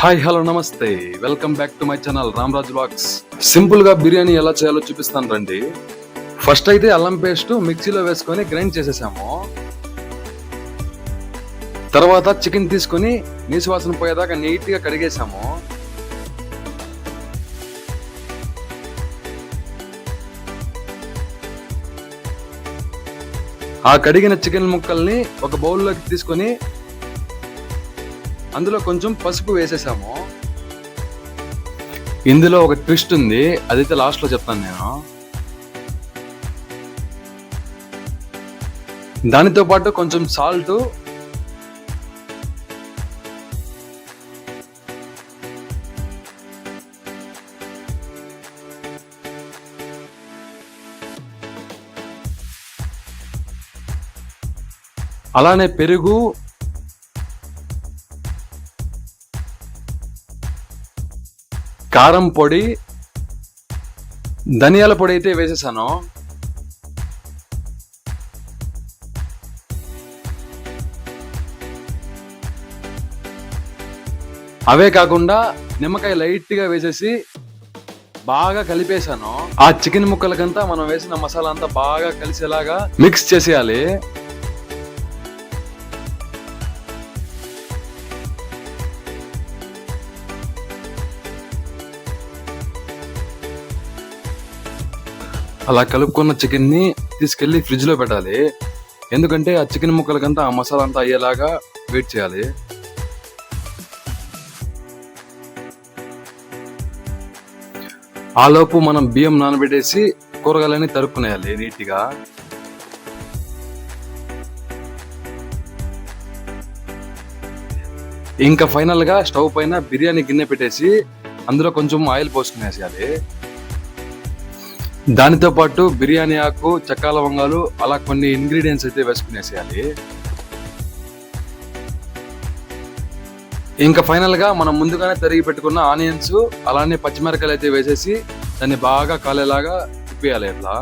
Hi hello నమస్తే, welcome back to my channel Ramraj vlogs. Simple గా బిర్యానీ ఎలా చేయాలో చూపిస్తాను రండి. ఫస్ట్ అయితే అల్లం పేస్ట్ మిక్సీలో వేసుకొని గ్రైండ్ చేసేసాము. తర్వాత చికెన్ తీసుకొని నీసు వాసన పోయేదాకా నీట్ గా కడిగేసాము. ఆ కడిగిన చికెన్ ముక్కల్ని ఒక బౌల్లోకి తీసుకొని అందులో కొంచెం పసుపు వేసేసాము. ఇందులో ఒక ట్విస్ట్ ఉంది, అదైతే లాస్ట్ లో చెప్తాను నేను. దానితో పాటు కొంచెం సాల్ట్, అలానే పెరుగు, కారం పొడి, ధనియాల పొడి అయితే వేసేసాను. అవే కాకుండా నిమ్మకాయ లైట్ గా వేసేసి బాగా కలిపేసాను. ఆ చికెన్ ముక్కలకంతా మనం వేసిన మసాలా అంతా బాగా కలిసేలాగా మిక్స్ చేసేయాలి. అలా కలుపుకున్న చికెన్ ని తీసుకెళ్లి ఫ్రిడ్జ్ లో పెట్టాలి. ఎందుకంటే ఆ చికెన్ ముక్కలకంతా ఆ మసాలా అంతా అయ్యేలాగా వెయిట్ చేయాలి. ఆ లోపు మనం బియ్యం నానబెట్టేసి కూరగాయలని తరుక్కునేయాలి నీట్గా. ఇంకా ఫైనల్ గా స్టవ్ పైన బిర్యానీ గిన్నె పెట్టేసి అందులో కొంచెం ఆయిల్ పోసుకునేసేయాలి. దానితో పాటు బిర్యానీ ఆకు, చెక్క లవంగాలు, అలా కొన్ని ఇంగ్రీడియంట్స్ అయితే వేసుకునేసేయాలి. ఇంకా ఫైనల్ గా మనం ముందుగానే తరిగి పెట్టుకున్న ఆనియన్స్, అలానే పచ్చిమిరకాయలు అయితే వేసేసి దాన్ని బాగా కాలేలాగా తిప్పేయాలి. ఇట్లా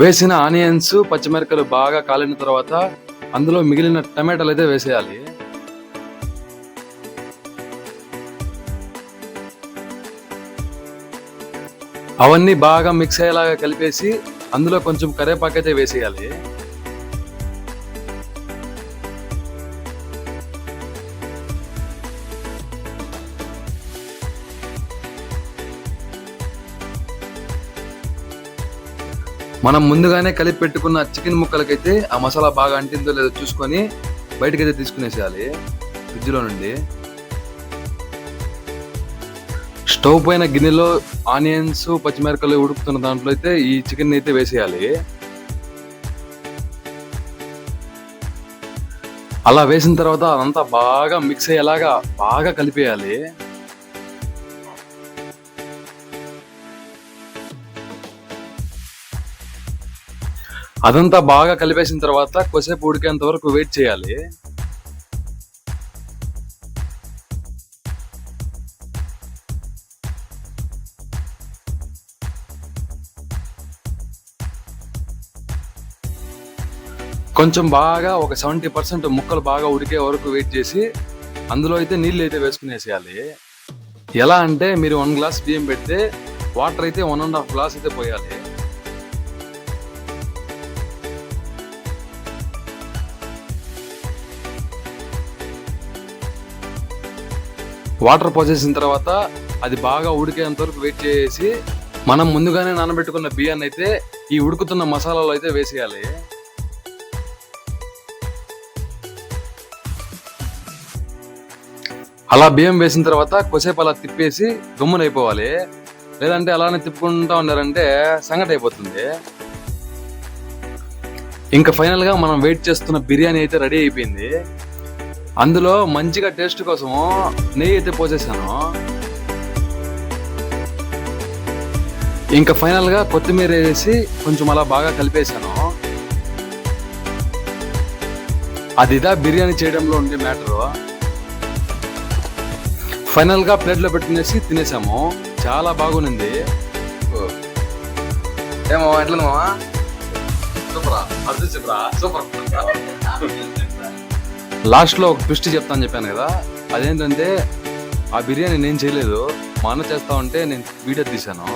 వేసిన ఆనియన్స్, పచ్చిమిరపకాయలు బాగా కాలిన తర్వాత అందులో మిగిలిన టమాటాలు అయితే వేసేయాలి. అవన్నీ బాగా మిక్స్ అయ్యేలాగా కలిపేసి అందులో కొంచెం కరివేపాకు అయితే వేసేయాలి. మనం ముందుగానే కలిపి పెట్టుకున్న చికెన్ ముక్కలకైతే ఆ మసాలా బాగా అంటిందో లేదో చూసుకొని బయటకైతే తీసుకునేసేయాలి ఫ్రిడ్జ్ లో నుండి. స్టవ్ పైన గిన్నెలో ఆనియన్స్, పచ్చిమిరపకాయలు ఉడుకుతున్న దాంట్లో అయితే ఈ చికెన్ అయితే వేసేయాలి. అలా వేసిన తర్వాత అదంతా బాగా మిక్స్ అయ్యేలాగా బాగా కలిపేయాలి. అదంతా బాగా కలిపేసిన తర్వాత కొద్దిసేపు ఉడికేంత వరకు వెయిట్ చేయాలి. కొంచెం బాగా ఒక 70% ముక్కలు బాగా ఉడికే వరకు వెయిట్ చేసి అందులో అయితే నీళ్ళు అయితే వేసుకునేసేయాలి. ఎలా అంటే మీరు 1 గ్లాస్ బియ్యం పెడితే వాటర్ అయితే 1.5 గ్లాస్ అయితే పోయాలి. వాటర్ పోసేసిన తర్వాత అది బాగా ఉడికేంత వరకు వెయిట్ చేసి మనం ముందుగానే నానబెట్టుకున్న బియ్యాన్ని అయితే ఈ ఉడుకుతున్న మసాలాలో అయితే వేసేయాలి. అలా బియ్యం వేసిన తర్వాత కొద్దిసేపు అలా తిప్పేసి గమ్మునైపోవాలి. లేదంటే అలానే తిప్పుకుంటా ఉన్నారంటే సంగటి అయిపోతుంది. ఇంకా ఫైనల్ గా మనం వెయిట్ చేస్తున్న బిర్యానీ అయితే రెడీ అయిపోయింది. అందులో మంచిగా టేస్ట్ కోసం నెయ్యి అయితే పోసేసాను. ఇంకా ఫైనల్ గా కొత్తిమీర వేసి కొంచెం అలా బాగా కలిపేశాను. అదిదా బిర్యానీ చేయడంలో ఉండే మ్యాటర్. ఫైనల్ గా ప్లేట్ లో పెట్టుకునేసి తినేసాము. చాలా బాగుంది. ఏమో ఎట్లా మామా? సూపరా, అది సూపరా, సూపర్. లాస్ట్ లో ఒక ట్విస్ట్ చెప్తాను చెప్పాను కదా, అదేంటంటే ఆ బిర్యానీ నేను చేయలేదు, మా అన్న చేస్తా ఉంటే నేను వీడియో తీశాను.